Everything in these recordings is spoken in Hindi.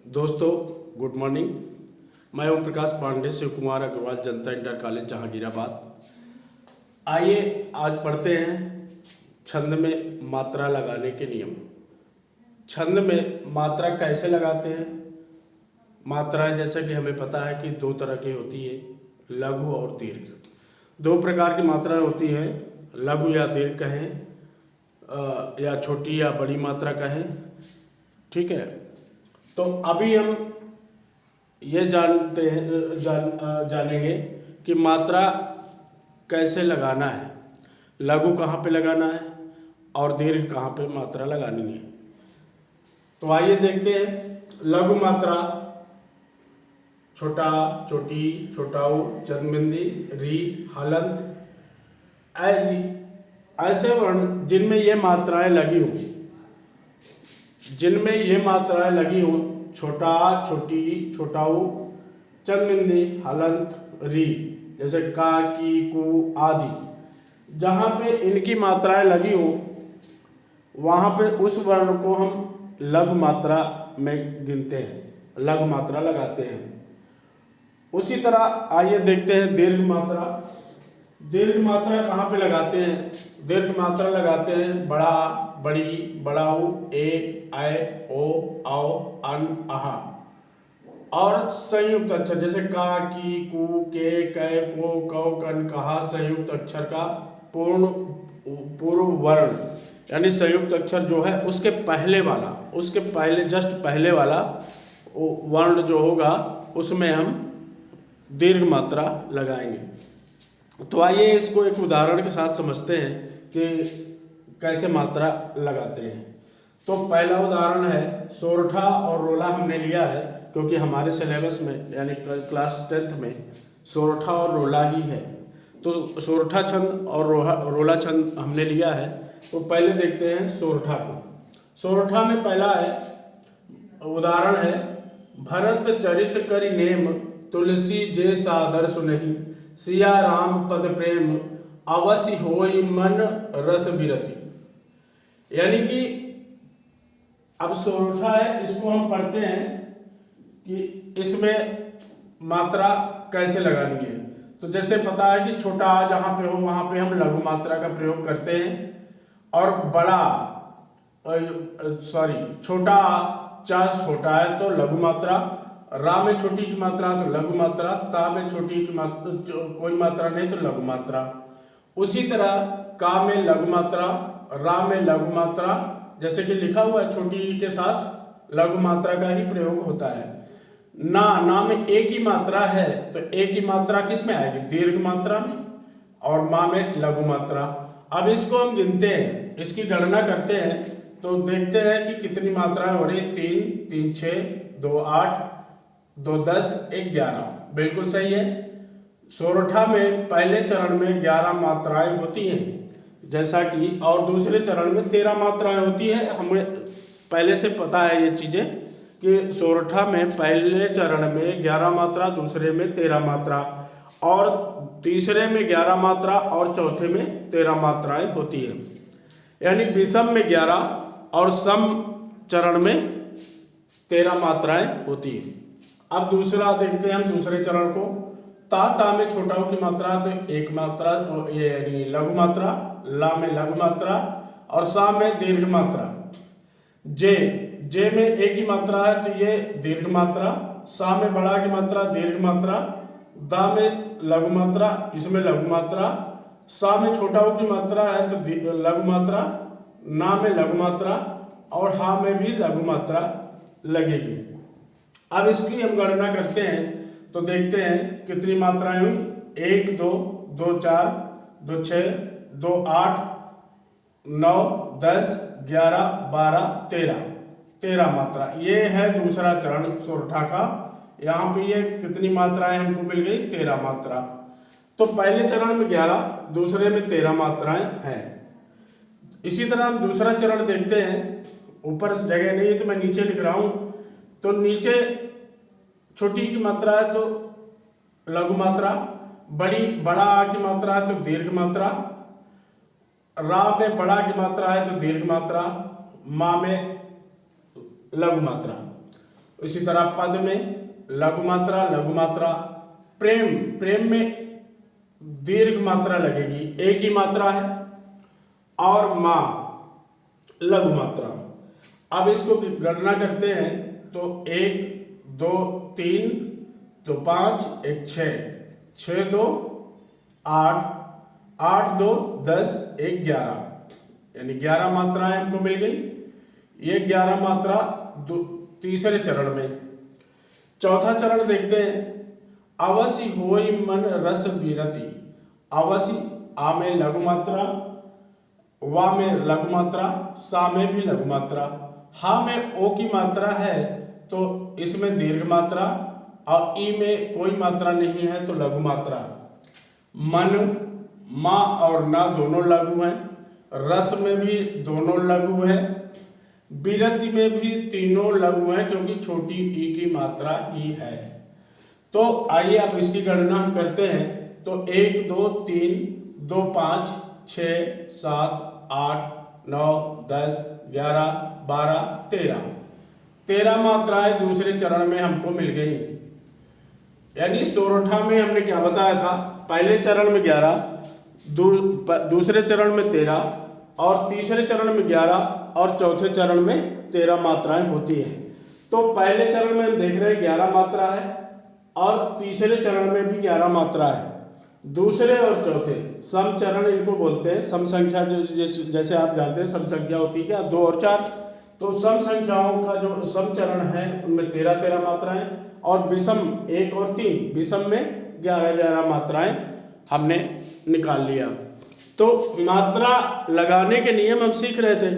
दोस्तों, गुड मॉर्निंग। मैं ओम प्रकाश पांडे, शिव कुमार अग्रवाल जनता इंटर कॉलेज जहांगीराबाद। आइए आज पढ़ते हैं छंद में मात्रा लगाने के नियम। छंद में मात्रा कैसे लगाते हैं। मात्राएं जैसे कि हमें पता है कि दो तरह की होती है, लघु और दीर्घ। दो प्रकार की मात्राएं होती हैं, लघु या दीर्घ कहें, या छोटी या बड़ी मात्रा कहें। ठीक है, तो अभी हम ये जानेंगे कि मात्रा कैसे लगाना है, लघु कहाँ पे लगाना है और दीर्घ कहाँ पे मात्रा लगानी है। तो आइए देखते हैं। लघु मात्रा छोटा, छोटी, छोटाऊ, चंदबिंदी, री, हलंत, ऐसे वर्ण जिनमें ये मात्राएं लगी हों, छोटा, छोटी, छोटाऊ, चंदबिंदी, हलंत, री, जैसे का, की, कु आदि, जहाँ पे इनकी मात्राएं लगी हो वहाँ पे उस वर्ण को हम लघु मात्रा में गिनते हैं, लघु मात्रा लगाते हैं। उसी तरह आइए देखते हैं दीर्घ मात्रा। दीर्घ मात्रा कहाँ पे लगाते हैं। दीर्घ मात्रा लगाते हैं बड़ा, बड़ी, बड़ाऊ, ए, ऐ, ओ, औ, अन, अहा और संयुक्त अक्षर जैसे का, की, कु, के, कै, को, कौ, कन, कहा, संयुक्त अक्षर का पूर्व वर्ण यानी संयुक्त अक्षर जो है उसके पहले जस्ट पहले वाला वर्ण जो होगा उसमें हम दीर्घ मात्रा लगाएंगे। तो आइए इसको एक उदाहरण के साथ समझते हैं कि कैसे मात्रा लगाते हैं। तो पहला उदाहरण है, सोरठा और रोला हमने लिया है क्योंकि हमारे सिलेबस में यानी क्लास 10th में सोरठा और रोला ही है। तो सोरठा छंद और रोला छंद हमने लिया है। तो पहले देखते हैं सोरठा को। सोरठा में पहला है उदाहरण है, भरत चरित करि नेम, तुलसी जे सादर सुनहि, सिया राम पद प्रेम, अवश्य होई मन रस बिरति। यानी कि अब सोरठा है, इसको हम पढ़ते हैं कि इसमें मात्रा कैसे लगानी है। तो जैसे पता है कि छोटा आ जहाँ पे हो वहाँ पे हम लघु मात्रा का प्रयोग करते हैं, और बड़ा छोटा चा छोटा है तो लघु मात्रा, रा में छोटी की मात्रा तो लघु मात्रा, ता में छोटी की मात्रा कोई मात्रा नहीं तो लघु मात्रा। उसी तरह का में लघु मात्रा, रा में लघु मात्रा, जैसे कि लिखा हुआ है छोटी के साथ लघु मात्रा का ही प्रयोग होता है। ना में एक ही मात्रा है तो एक ही मात्रा किस में आएगी, दीर्घ मात्रा में, और माँ में लघु मात्रा। अब इसको हम गिनते हैं, इसकी गणना करते हैं तो देखते हैं कि कितनी मात्राएं हो रही है। 3, 3, 6, 2, 8, 2, 10, 1, 11, बिल्कुल सही है। सोरठा में पहले चरण में 11 मात्राएं होती हैं, जैसा कि और दूसरे चरण में 13 मात्राएं होती हैं। हमें पहले से पता है ये चीज़ें कि सोरठा में पहले चरण में 11 मात्रा, दूसरे में 13 मात्रा, और तीसरे में 11 मात्रा और चौथे में 13 मात्राएं होती हैं। यानी विषम में 11 और सम चरण में 13 मात्राएं होती हैं। अब दूसरा देखते हैं हम दूसरे चरण को। ता में छोटाऊ की मात्रा तो एक मात्रा, ये यानी लघु मात्रा, ला में लघु मात्रा और सा में दीर्घ मात्रा। जे में एक ही मात्रा है तो ये दीर्घ मात्रा, सा में बड़ा की मात्रा दीर्घ मात्रा, दा में लघु मात्रा, इसमें लघु मात्रा, सा में छोटाऊ की मात्रा है तो लघु मात्रा, ना में लघु मात्रा और हा में भी लघु मात्रा लगेगी। अब इसकी हम गणना करते हैं तो देखते हैं कितनी मात्राएं हुई। 1, 2, 2, 4, 2, 6, 2, 8, 9, 10, 11, 12, 13 मात्रा। ये है दूसरा चरण सोरठा का। यहाँ पे ये कितनी मात्राएं हमको मिल गई, 13 मात्रा। तो पहले चरण में 11, दूसरे में 13 मात्राएं हैं। इसी तरह हम दूसरा चरण देखते हैं। ऊपर जगह नहीं है तो मैं नीचे लिख रहा हूं। तो नीचे छोटी की मात्रा है तो लघु मात्रा, बड़ा आ की मात्रा है तो दीर्घ मात्रा, रा में बड़ा की मात्रा है तो दीर्घ मात्रा, माँ में लघु मात्रा। इसी तरह पद में लघु मात्रा लघु मात्रा, प्रेम प्रेम में दीर्घ मात्रा लगेगी, एक ही मात्रा है, और माँ लघु मात्रा। अब इसको गणना करते हैं तो 1 2 3 तो 5 1 6, 6 2 8, 8 2 10 1 11, यानी 11 मात्राएं हमको मिल गई। ये 11 मात्रा तीसरे चरण में। चौथा चरण देखते हैं, अवश्य होई मन रस विरति। अवश्य आ में लघु मात्रा, वा में लघु मात्रा, सा में भी लघु मात्रा, हा में ओ की मात्रा है तो इसमें दीर्घ मात्रा, और ई में कोई मात्रा नहीं है तो लघु मात्रा। मन, मा और ना दोनों लघु हैं, रस में भी दोनों लघु है, विरति में भी तीनों लघु हैं क्योंकि छोटी ई की मात्रा ही है। तो आइए अब इसकी गणना हम करते हैं। तो 1 2 3 2 5 6 7 8 9 10 11 12 13, 13 मात्राएं दूसरे चरण में हमको मिल गई। यानी सोरठा में हमने क्या बताया था, पहले चरण में 11, दूसरे चरण में 13, और तीसरे चरण में 11, और चौथे चरण में 13 मात्राएं होती हैं। तो पहले चरण में हम देख रहे हैं 11 मात्रा है, और तीसरे चरण में भी 11 मात्रा है। दूसरे और चौथे सम चरण इनको बोलते हैं। सम संख्या जैसे आप जानते हैं सम संख्या होती है क्या, 2 और 4। तो सम संख्याओं का जो सम चरण है उनमें 13 मात्राएं, और विषम 1 और 3, विषम में 11 मात्राएं हमने निकाल लिया। तो मात्रा लगाने के नियम हम सीख रहे थे।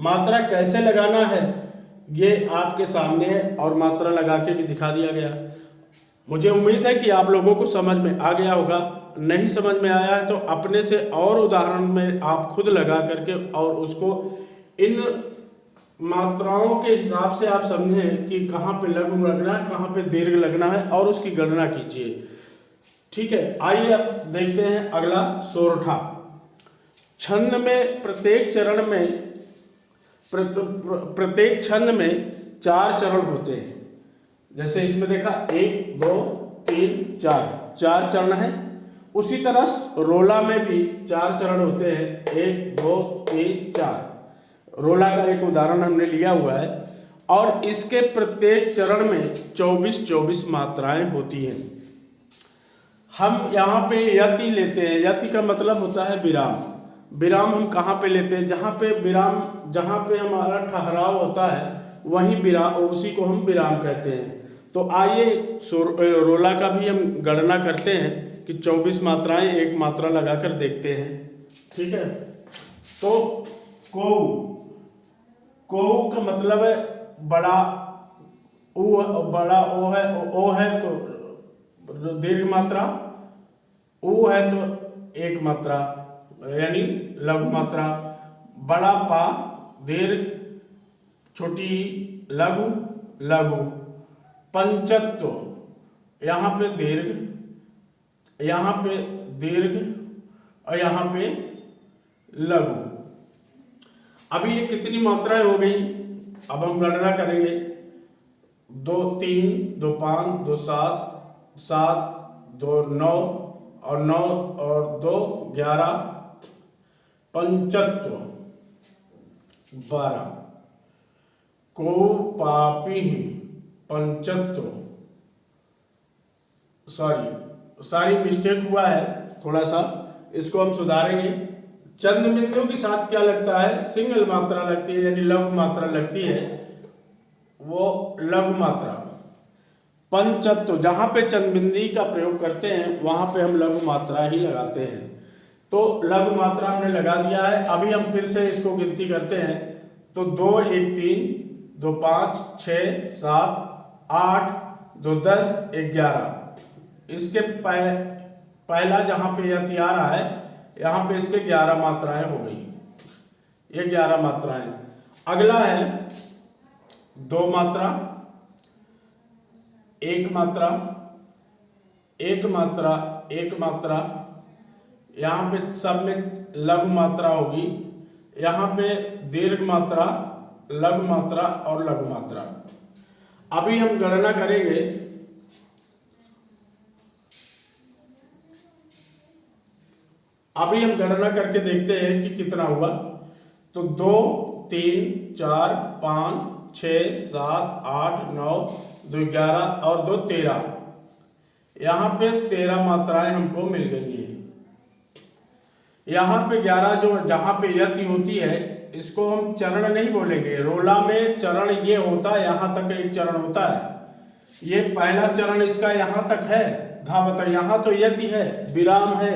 मात्रा कैसे लगाना है ये आपके सामने है, और मात्रा लगा के भी दिखा दिया गया। मुझे उम्मीद है कि आप लोगों को समझ में आ गया होगा। नहीं समझ में आया है तो अपने से और उदाहरण में आप खुद लगा करके और उसको इन मात्राओं के हिसाब से आप समझें कि कहाँ पे लघु लगना है, कहाँ पे दीर्घ लगना है, और उसकी गणना कीजिए। ठीक है, आइए अब देखते हैं अगला सोरठा। छंद में प्रत्येक चरण में प्रत्येक छंद में 4 चरण होते हैं। जैसे इसमें देखा 1 2 3 4 चरण है। उसी तरह रोला में भी 4 चरण होते हैं, 1 2 3 4। रोला का एक उदाहरण हमने लिया हुआ है, और इसके प्रत्येक चरण में 24 मात्राएं होती हैं। हम यहाँ पे यति लेते हैं। यति का मतलब होता है विराम। विराम हम कहाँ पे लेते हैं, जहाँ पे विराम, जहाँ पे हमारा ठहराव होता है वहीं विराम, उसी को हम विराम कहते हैं। तो आइए रोला का भी हम गणना करते हैं कि 24 मात्राएं एक मात्रा लगाकर देखते हैं। ठीक है, तो कोऊ का मतलब है बड़ा ओ है तो दीर्घ मात्रा, ऊ है तो एक मात्रा यानी लघु मात्रा, बड़ा पा दीर्घ, छोटी लघु लघु, पंचत्व यहाँ पे दीर्घ, यहाँ पे दीर्घ, और यहाँ पे लघु। अभी ये कितनी मात्राएं हो गई, अब हम गणना करेंगे। 2 3 2 5 2 7 7 2 9 और 9 और 2 11, पंचत्व 12, को पापी पंचत्व, सारी मिस्टेक हुआ है, थोड़ा सा इसको हम सुधारेंगे। चंद बिंदु के साथ क्या लगता है, सिंगल मात्रा लगती है, यानी लघु मात्रा लगती है, वो लघु मात्रा। पंचत्व जहाँ पे चंदबिंदी का प्रयोग करते हैं वहाँ पे हम लघु मात्रा ही लगाते हैं। तो लघु मात्रा हमने लगा दिया है। अभी हम फिर से इसको गिनती करते हैं। तो 2 1 3 2 5 6 7 8 2 10 1 11। इसके पहला जहाँ पे यति आ रहा है यहाँ पे इसके 11 मात्राएं हो गई, ये 11 मात्राएं। अगला है 2 मात्रा, 1 मात्रा, 1 मात्रा, 1 मात्रा, यहाँ पे सब में लघु मात्रा होगी, यहाँ पे दीर्घ मात्रा, लघु मात्रा और लघु मात्रा। अभी हम गणना करेंगे। अभी हम गणना करके देखते हैं कि कितना हुआ। तो 2 3 4 5 6 7 8 9 2 11 और 2 13। यहाँ पे 13 मात्राएं हमको मिल गई हैं। यहाँ पे 11 जो जहाँ पे यति होती है इसको हम चरण नहीं बोलेंगे। रोला में चरण ये होता है, यहाँ तक एक चरण होता है। ये पहला चरण इसका यहाँ तक है, धावत। यहाँ तो यति है, विराम है।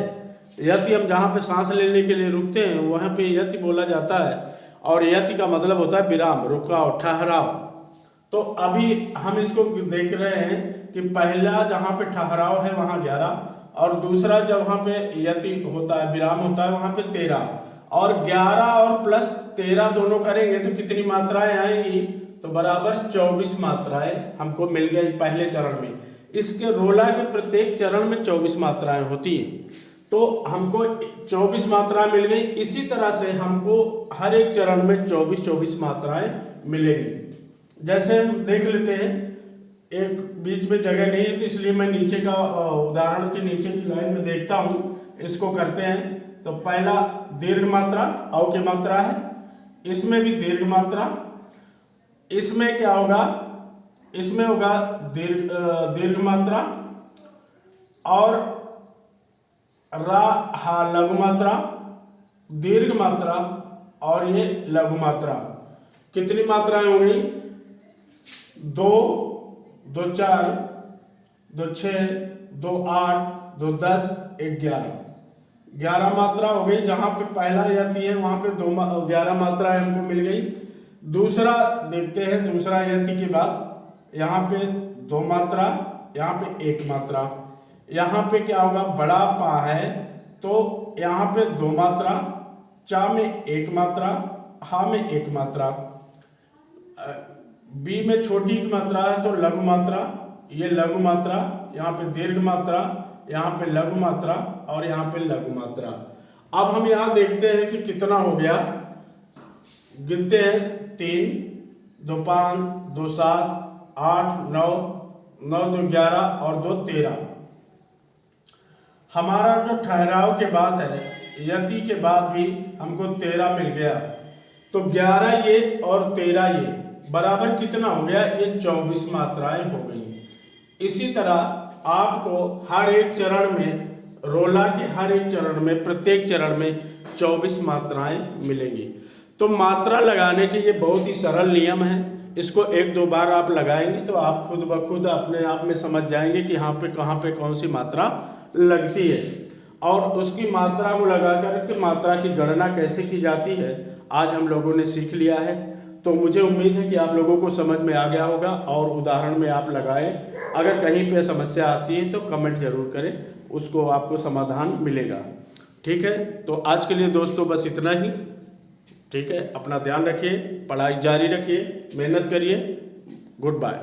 यति हम जहाँ पे सांस लेने के लिए रुकते हैं वहाँ पे यति बोला जाता है, और यति का मतलब होता है विराम, रुकाव, ठहराव। तो अभी हम इसको देख रहे हैं कि पहला जहाँ पे ठहराव है वहाँ 11, और दूसरा जहाँ पे यति होता है, विराम होता है, वहाँ पे 13। और 11 और प्लस 13 दोनों करेंगे तो कितनी मात्राएं आएंगी? तो बराबर 24 मात्राएं हमको मिल गई पहले चरण में। इसके रोला के प्रत्येक चरण में 24 मात्राएं होती हैं, तो हमको 24 मात्राएं मिल गई। इसी तरह से हमको हर एक चरण में 24 मात्राएं मिलेंगी। जैसे हम देख लेते हैं, एक बीच में जगह नहीं है तो इसलिए मैं नीचे का उदाहरण के नीचे की लाइन में देखता हूँ। इसको करते हैं। तो पहला दीर्घ मात्रा, औ की मात्रा है, इसमें भी दीर्घ मात्रा। इसमें क्या होगा? इसमें होगा दीर्घ मात्रा, और रा हा लघु मात्रा, दीर्घ मात्रा, और ये लघु मात्रा। कितनी मात्राएं हो गई? 2 2 4 2 6 2 8 2 10 11 मात्रा हो गई। जहां पे पहला यति है वहां पे 11 मात्राएं हमको मिल गई। दूसरा देखते हैं, दूसरा यति के बाद यहाँ पे 2 मात्रा, यहाँ पे 1 मात्रा। यहाँ पे क्या होगा? बड़ा पा है तो यहाँ पे 2 मात्रा, चा में 1 मात्रा, हा में 1 मात्रा। बी में छोटी की मात्रा है तो लघु मात्रा, ये लघु मात्रा, यहाँ पे दीर्घ मात्रा, यहाँ पे लघु मात्रा, और यहाँ पे लघु मात्रा। अब हम यहाँ देखते हैं कि कितना हो गया। गिनते हैं, 3 2 5 2 7 8 9 9 2 11 और 2 13। हमारा जो ठहराव के बाद है, यति के बाद भी हमको 13 मिल गया। तो 11 ये और 13 ये बराबर कितना हो गया? ये 24 मात्राएं हो गई। इसी तरह आपको हर एक चरण में, रोला के हर एक चरण में, प्रत्येक चरण में 24 मात्राएं मिलेंगी। तो मात्रा लगाने के ये बहुत ही सरल नियम है। इसको 1-2 बार आप लगाएंगे तो आप खुद ब खुद अपने आप में समझ जाएंगे कि यहाँ पे कहाँ पे कौन सी मात्रा लगती है, और उसकी मात्रा को लगा कर के मात्रा की गणना कैसे की जाती है आज हम लोगों ने सीख लिया है। तो मुझे उम्मीद है कि आप लोगों को समझ में आ गया होगा और उदाहरण में आप लगाएं। अगर कहीं पे समस्या आती है तो कमेंट जरूर करें, उसको आपको समाधान मिलेगा। ठीक है, तो आज के लिए दोस्तों बस इतना ही। ठीक है, अपना ध्यान रखिए, पढ़ाई जारी रखिए, मेहनत करिए। Good bye.